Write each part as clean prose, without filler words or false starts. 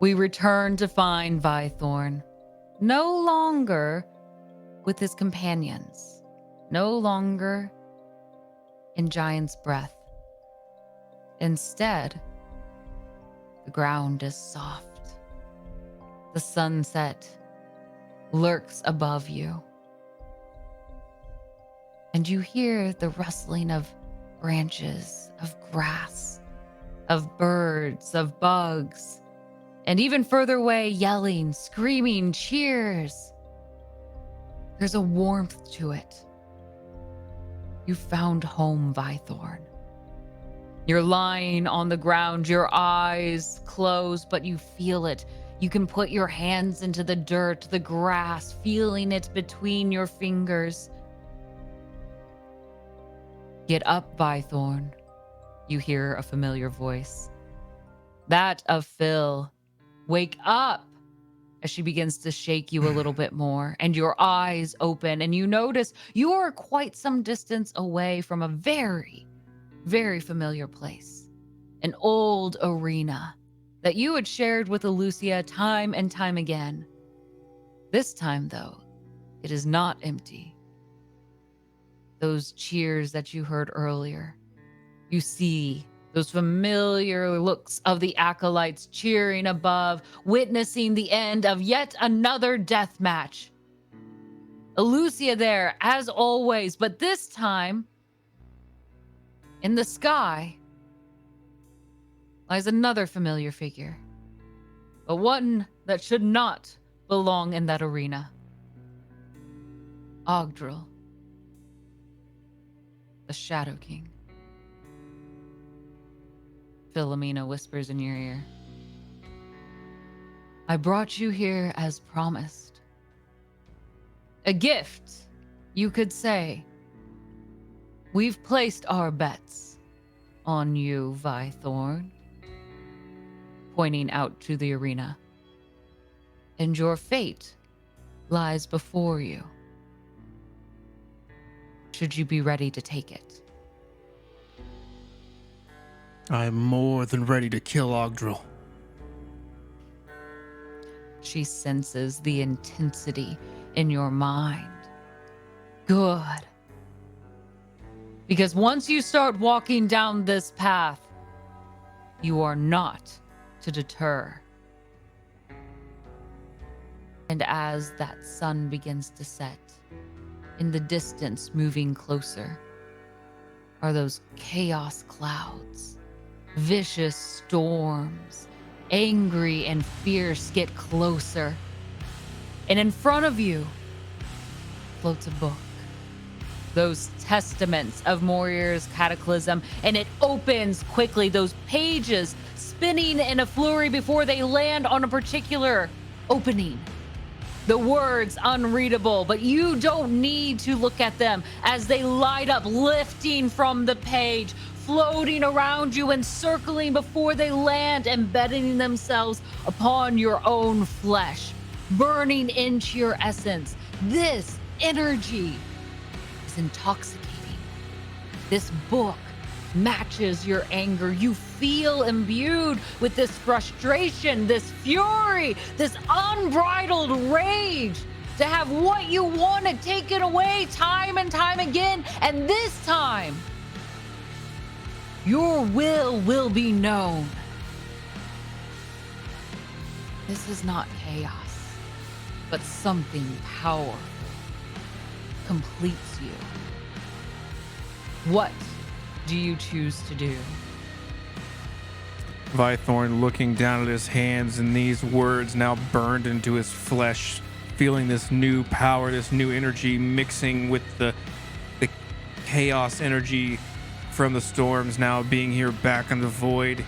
We return to find Vythorn no longer with his companions, no longer in Giant's Breath. Instead, the ground is soft. The sunset lurks above you. And you hear the rustling of branches, of grass, of birds, of bugs, and even further away, yelling, screaming, cheers. There's a warmth to it. You found home, Vythorn. You're lying on the ground, your eyes closed, but you feel it. You can put your hands into the dirt, the grass, feeling it between your fingers. Get up, Vythorn. You hear a familiar voice. That of Phil. Wake up, as she begins to shake you a little bit more, and your eyes open, and you notice you are quite some distance away from a very, very familiar place. An old arena that you had shared with Lucia time and time again. This time, though, it is not empty. Those cheers that you heard earlier, you see those familiar looks of the acolytes cheering above, witnessing the end of yet another death match. Lucia there, as always, but this time, in the sky, lies another familiar figure, but one that should not belong in that arena. Ogdril, the Shadow King. Philomena whispers in your ear. I brought you here as promised. A gift, you could say. We've placed our bets on you, Vythorn, pointing out to the arena. And your fate lies before you. Should you be ready to take it? I'm more than ready to kill Ogdril. She senses the intensity in your mind. Good. Because once you start walking down this path, you are not to deter. And as that sun begins to set, in the distance moving closer, are those chaos clouds. Vicious storms, angry and fierce, get closer. And in front of you floats a book. Those testaments of Morir's cataclysm, and it opens quickly, those pages spinning in a flurry before they land on a particular opening. The words unreadable, but you don't need to look at them as they light up, lifting from the page, floating around you and circling before they land, embedding themselves upon your own flesh, burning into your essence. This energy is intoxicating. This book matches your anger. You feel imbued with this frustration, this fury, this unbridled rage to have what you wanted taken away time and time again. And this time, your will be known. This is not chaos, but something powerful completes you. What do you choose to do? Vythorn looking down at his hands, and these words now burned into his flesh, feeling this new power, this new energy mixing with the chaos energy from the storms now being here back in the void,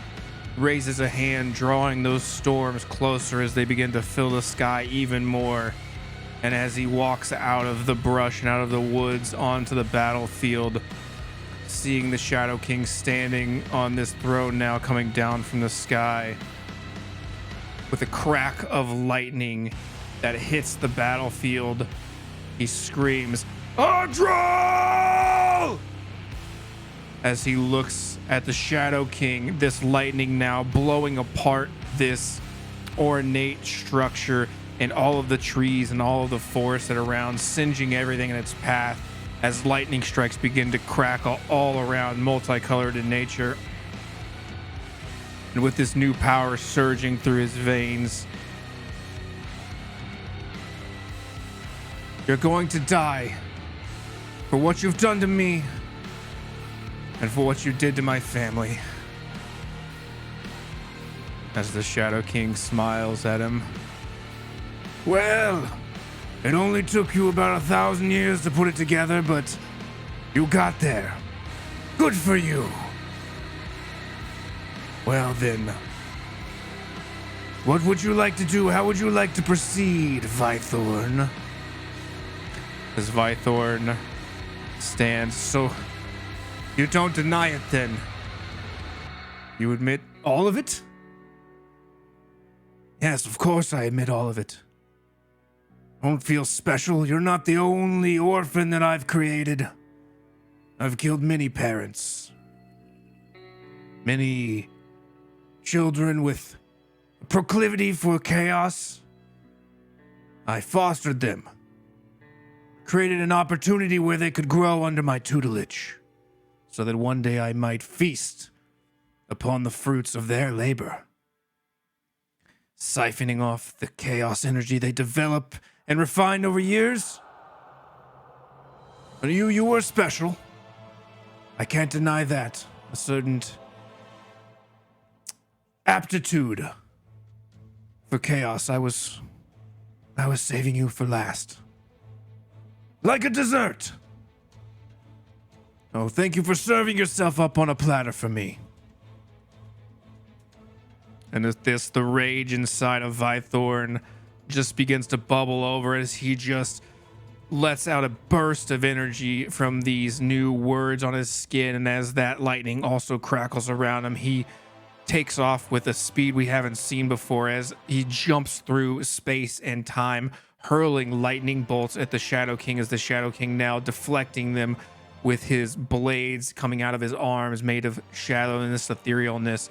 raises a hand, drawing those storms closer as they begin to fill the sky even more. And as he walks out of the brush and out of the woods onto the battlefield, seeing the Shadow King standing on this throne now coming down from the sky with a crack of lightning that hits the battlefield, he screams, Ogdril! As he looks at the Shadow King, this lightning now blowing apart this ornate structure and all of the trees and all of the forest that are around, singeing everything in its path as lightning strikes begin to crackle all around, multicolored in nature. And with this new power surging through his veins, you're going to die for what you've done to me and for what you did to my family. As the Shadow King smiles at him. Well, it only took you about 1,000 years to put it together, but you got there. Good for you. Well then, what would you like to do? How would you like to proceed, Vythorn? As Vythorn stands, so you don't deny it then? You admit all of it? Yes, of course I admit all of it. Don't feel special. You're not the only orphan that I've created. I've killed many parents. Many children with a proclivity for chaos. I fostered them. Created an opportunity where they could grow under my tutelage, so that one day I might feast upon the fruits of their labor. Siphoning off the chaos energy they develop and refine over years. But you were special. I can't deny that. A certain aptitude for chaos. I was saving you for last. Like a dessert. Oh, thank you for serving yourself up on a platter for me. And at this, the rage inside of Vythorn just begins to bubble over as he just lets out a burst of energy from these new words on his skin. And as that lightning also crackles around him, he takes off with a speed we haven't seen before as he jumps through space and time, hurling lightning bolts at the Shadow King, as the Shadow King now deflecting them with his blades coming out of his arms made of shadow and this etherealness.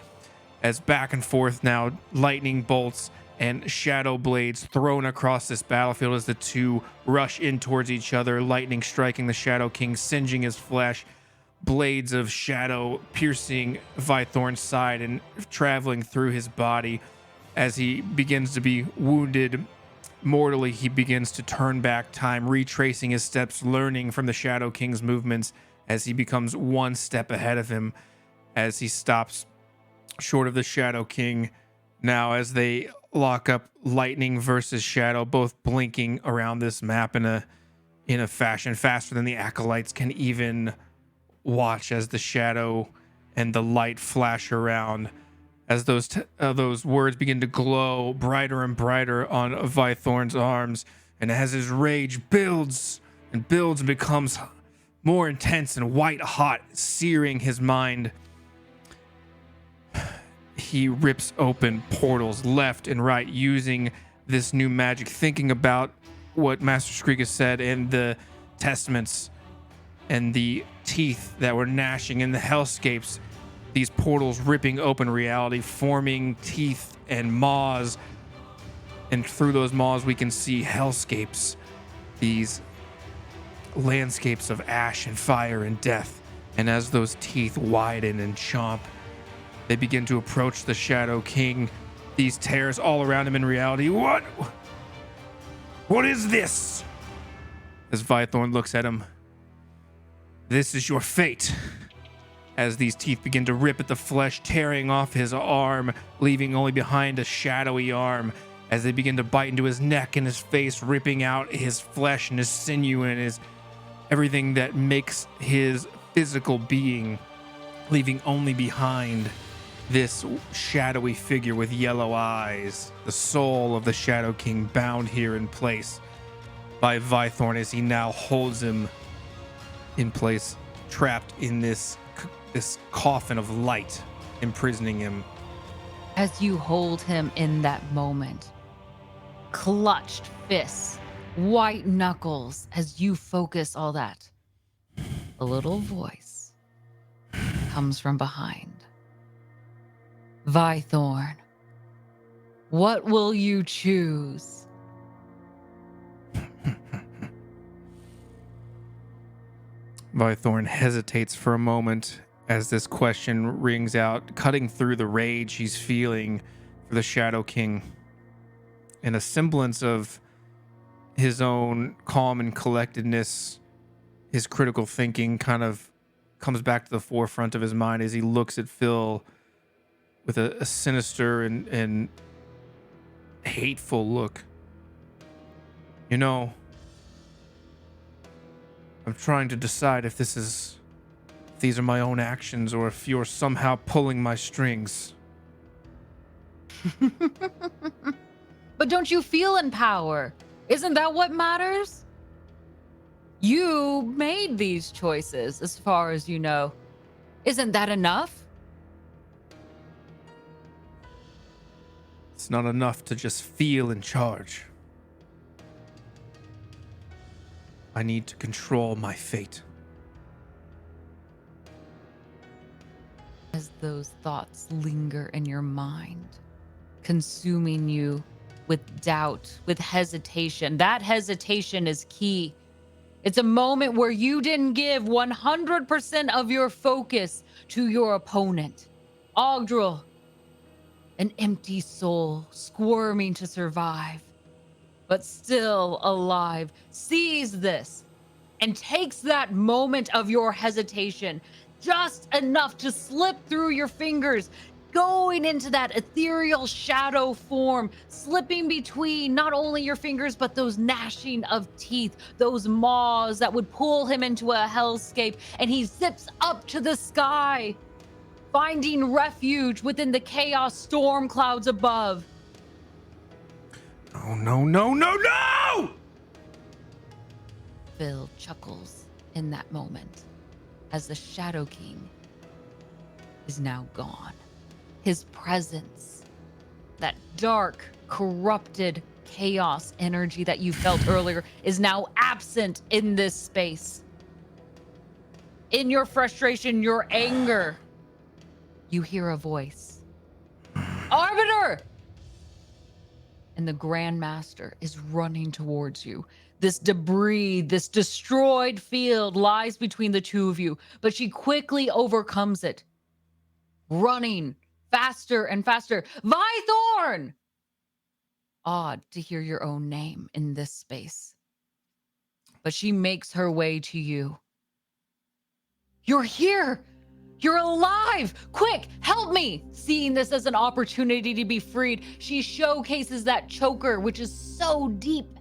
As back and forth now, lightning bolts and shadow blades thrown across this battlefield as the two rush in towards each other, lightning striking the Shadow King, singeing his flesh, blades of shadow piercing Vythorn's side and traveling through his body. As he begins to be wounded mortally, he begins to turn back time, retracing his steps, learning from the Shadow King's movements as he becomes one step ahead of him, as he stops short of the Shadow King. Now as they lock up, lightning versus shadow, both blinking around this map in a fashion faster than the acolytes can even watch, as the shadow and the light flash around, as those words begin to glow brighter and brighter on Vythorn's arms, and as his rage builds and becomes more intense and white hot, searing his mind, he rips open portals left and right using this new magic, thinking about what Master Skriga said in the testaments and the teeth that were gnashing in the hellscapes. These portals ripping open reality, forming teeth and maws, and through those maws we can see hellscapes, these landscapes of ash and fire and death. And as those teeth widen and chomp, they begin to approach the Shadow King, these tears all around him in reality. What is this? As Vythorn looks at him, this is your fate. As these teeth begin to rip at the flesh, tearing off his arm, leaving only behind a shadowy arm, as they begin to bite into his neck and his face, ripping out his flesh and his sinew and his everything that makes his physical being, leaving only behind this shadowy figure with yellow eyes, the soul of the Shadow King, bound here in place by Vythorn as he now holds him in place, trapped in this coffin of light, imprisoning him. As you hold him in that moment, clutched fists, white knuckles, as you focus all that, a little voice comes from behind. Vythorn, What will you choose? Vythorn hesitates for a moment as this question rings out, cutting through the rage he's feeling for the Shadow King. And a semblance of his own calm and collectedness, his critical thinking kind of comes back to the forefront of his mind as he looks at Phil with a sinister and hateful look. You know, I'm trying to decide if these are my own actions or if you're somehow pulling my strings. But don't you feel in power? Isn't that what matters? You made these choices, as far as you know. Isn't that enough? It's not enough to just feel in charge. I need to control my fate. As those thoughts linger in your mind, consuming you with doubt, with hesitation. That hesitation is key. It's a moment where you didn't give 100% of your focus to your opponent. Ogdril, an empty soul squirming to survive, but still alive, sees this and takes that moment of your hesitation, just enough to slip through your fingers, going into that ethereal shadow form, slipping between not only your fingers, but those gnashing of teeth, those maws that would pull him into a hellscape. And he zips up to the sky, finding refuge within the chaos storm clouds above. Oh, no, no, no, no! Phil chuckles in that moment as the Shadow King is now gone. His presence, that dark, corrupted chaos energy that you felt earlier, is now absent in this space. In your frustration, your anger, you hear a voice. Arbiter! And the Grandmaster is running towards you. This debris, this destroyed field lies between the two of you, but she quickly overcomes it, running faster and faster. Vythorn! Odd to hear your own name in this space. But she makes her way to you. You're here! You're alive! Quick, help me! Seeing this as an opportunity to be freed, she showcases that choker, which is so deep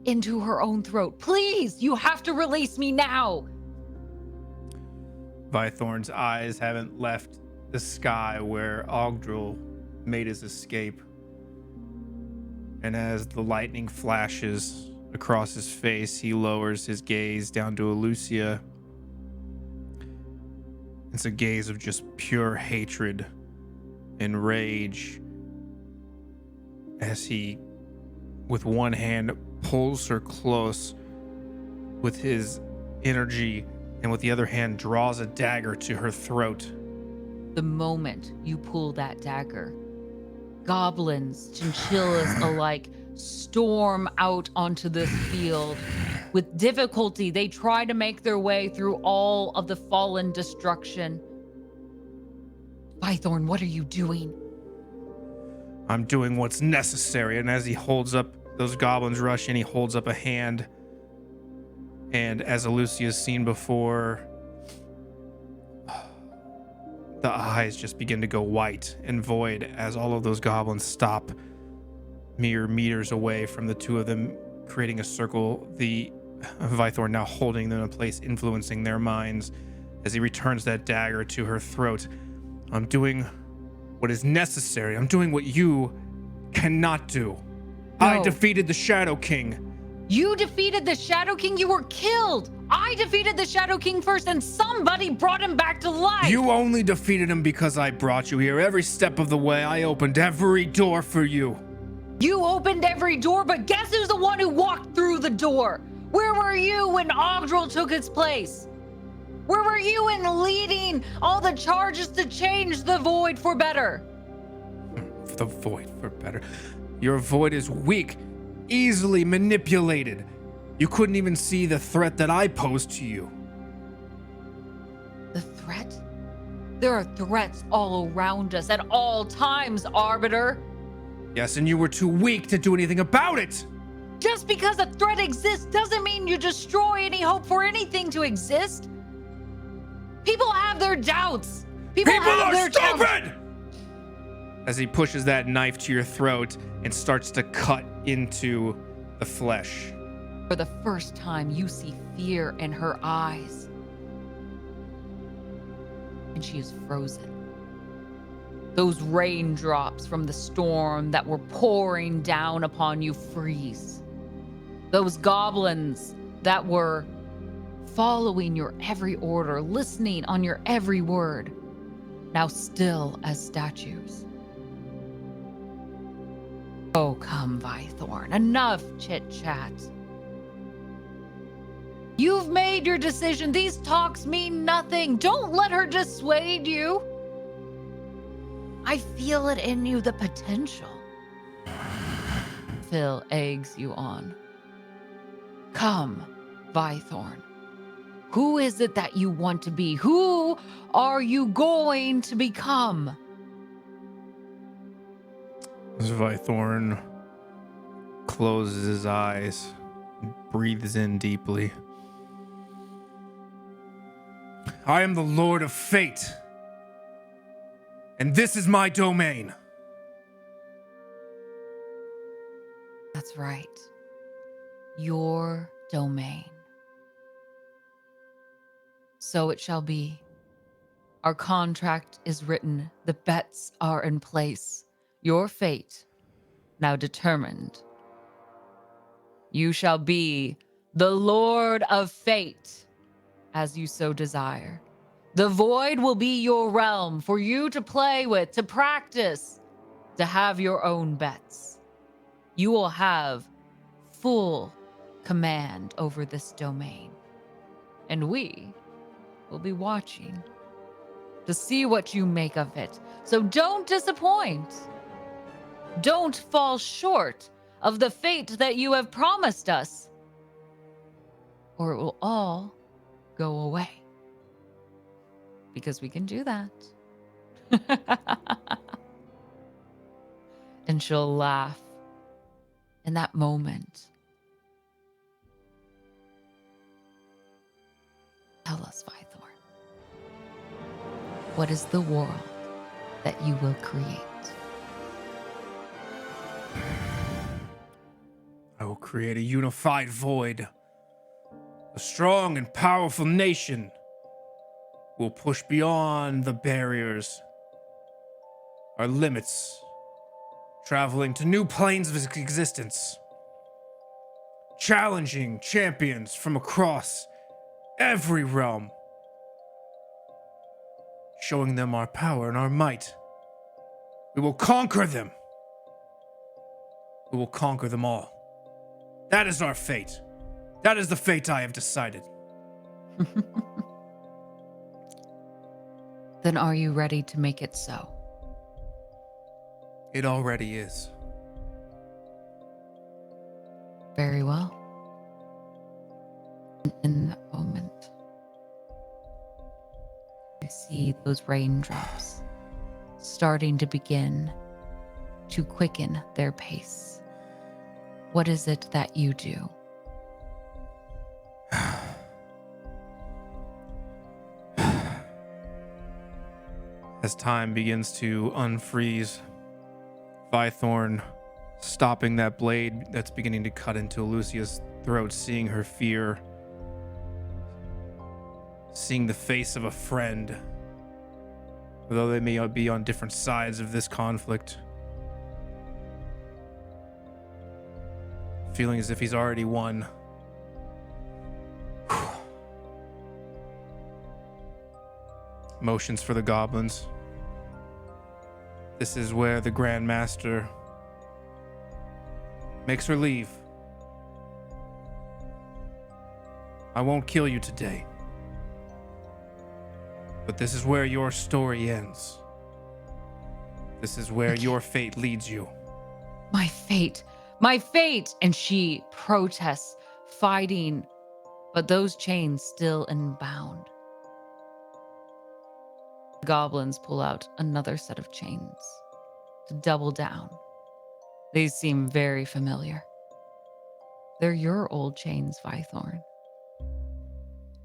into her own throat. Please, you have to release me now. Vythorn's eyes haven't left the sky where Ogdril made his escape. And as the lightning flashes across his face, he lowers his gaze down to Alucia. It's a gaze of just pure hatred and rage as he, with one hand, pulls her close with his energy and with the other hand draws a dagger to her throat. The moment you pull that dagger, goblins, chinchillas alike storm out onto this field. With difficulty, they try to make their way through all of the fallen destruction. Vythorn, what are you doing? I'm doing what's necessary. And as he holds up, those goblins rush in, he holds up a hand. And as Alucia's seen before, the eyes just begin to go white and void as all of those goblins stop mere meters away from the two of them, creating a circle. The Vythorn now holding them in place, influencing their minds as he returns that dagger to her throat. I'm doing what is necessary. I'm doing what you cannot do. No. I defeated the Shadow King. You defeated the Shadow King? You were killed. I defeated the Shadow King first, and somebody brought him back to life. You only defeated him because I brought you here. Every step of the way, I opened every door for you. You opened every door, but guess who's the one who walked through the door? Where were you when Ogdril took its place? Where were you in leading all the charges to change the void for better? the void for better. Your void is weak, easily manipulated. You couldn't even see the threat that I posed to you. The threat? There are threats all around us at all times, Arbiter. Yes, and you were too weak to do anything about it. Just because a threat exists doesn't mean you destroy any hope for anything to exist. People have their doubts. People have are their stupid! As he pushes that knife to your throat and starts to cut into the flesh. For the first time, you see fear in her eyes. And she is frozen. Those raindrops from the storm that were pouring down upon you freeze. Those goblins that were following your every order, listening on your every word, now still as statues. Oh, come, Vythorn. Enough chit-chat. You've made your decision. These talks mean nothing. Don't let her dissuade you. I feel it in you, the potential. Phil eggs you on. Come, Vythorn. Who is it that you want to be? Who are you going to become? As Vythorn closes his eyes and breathes in deeply. I am the Lord of Fate, and this is my domain. That's right. Your domain. So it shall be. Our contract is written. The bets are in place. Your fate now determined. You shall be the Lord of Fate, as you so desire. The void will be your realm for you to play with, to practice, to have your own bets. You will have full command over this domain. And we will be watching to see what you make of it. So don't disappoint. Don't fall short of the fate that you have promised us, or it will all go away. Because we can do that. And she'll laugh in that moment. Tell us, Vythorn, what is the world that you will create? I will create a unified void. A strong and powerful nation will push beyond the barriers, our limits, traveling to new planes of existence, challenging champions from across every realm, showing them our power and our might. We will conquer them. We will conquer them all. That is our fate. That is the fate I have decided. Then are you ready to make it so? It already is. Very well. In that moment, you see those raindrops starting to begin to quicken their pace. What is it that you do? As time begins to unfreeze, Vythorn stopping that blade that's beginning to cut into Lucia's throat, seeing her fear, seeing the face of a friend, although they may be on different sides of this conflict, feeling as if he's already won. Motions for the goblins. This is where the Grandmaster makes her leave. I won't kill you today, but this is where your story ends. This is where your fate leads you. My fate, my fate. And she protests, fighting, but those chains still unbound. Goblins pull out another set of chains to double down. They seem very familiar. They're your old chains, Vythorn.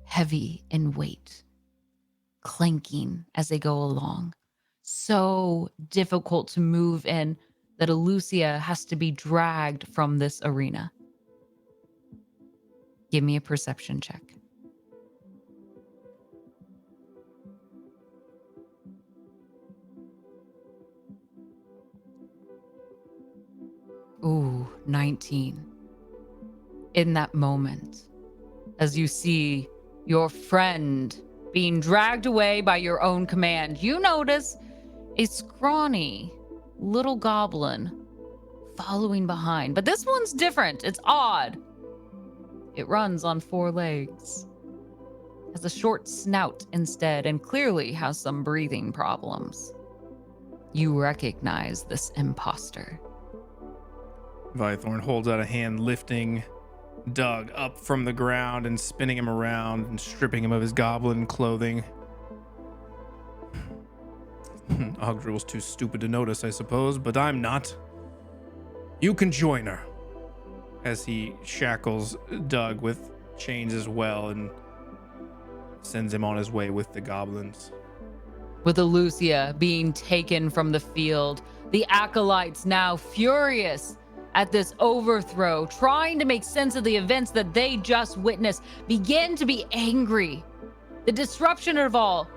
Heavy in weight, clanking as they go along. So difficult to move in that Alucia has to be dragged from this arena. Give me a perception check. Ooh, 19. In that moment, as you see your friend being dragged away by your own command, you notice a scrawny little goblin following behind. But this one's different. It's odd. It runs on 4 legs, has a short snout instead, and clearly has some breathing problems. You recognize this imposter. Vythorn holds out a hand, lifting Doug up from the ground and spinning him around and stripping him of his goblin clothing. Ogdrul's too stupid to notice, I suppose, but I'm not. You can join her. As he shackles Doug with chains as well and sends him on his way with the goblins. With Alucia being taken from the field, the acolytes now furious at this overthrow, trying to make sense of the events that they just witnessed, begin to be angry. The disruption of all,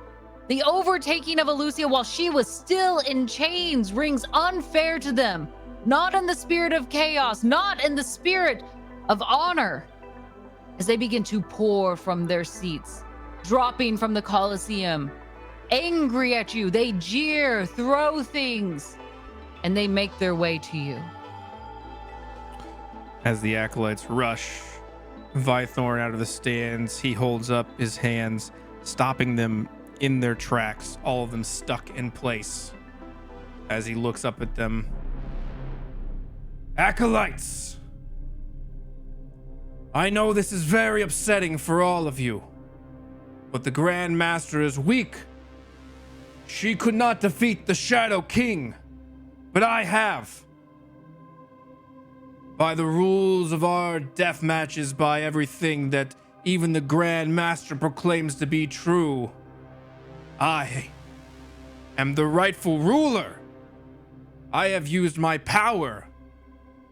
the overtaking of Alucia while she was still in chains rings unfair to them. Not in the spirit of chaos, not in the spirit of honor. As they begin to pour from their seats, dropping from the Colosseum, angry at you, they jeer, throw things, and they make their way to you. As the acolytes rush Vythorn out of the stands, he holds up his hands, stopping them in their tracks, all of them stuck in place. As he looks up at them, acolytes, I know this is very upsetting for all of you, but the Grandmaster is weak. She could not defeat the Shadow King, but I have. By the rules of our death matches, by everything that even the Grandmaster proclaims to be true, I am the rightful ruler. I have used my power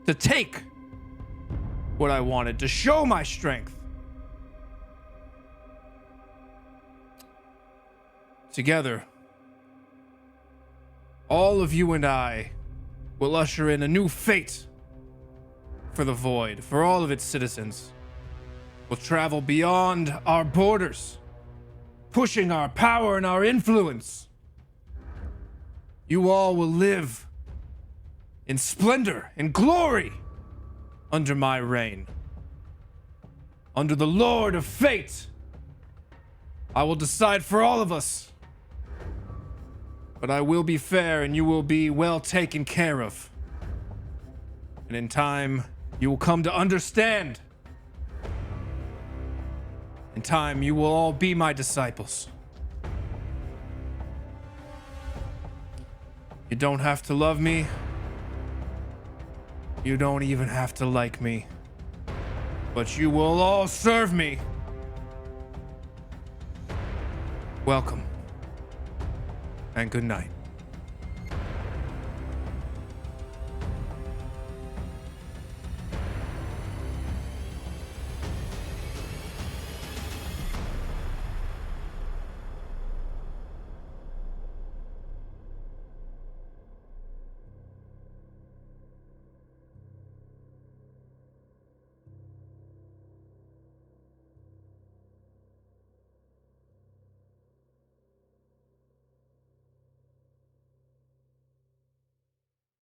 to take what I wanted, to show my strength. Together, all of you and I will usher in a new fate for the Void, for all of its citizens. We'll travel beyond our borders, pushing our power and our influence. You all will live in splendor and glory under my reign. Under the Lord of Fate, I will decide for all of us. But I will be fair and you will be well taken care of. And in time, you will come to understand. In time, you will all be my disciples. You don't have to love me. You don't even have to like me. But you will all serve me. Welcome. And good night.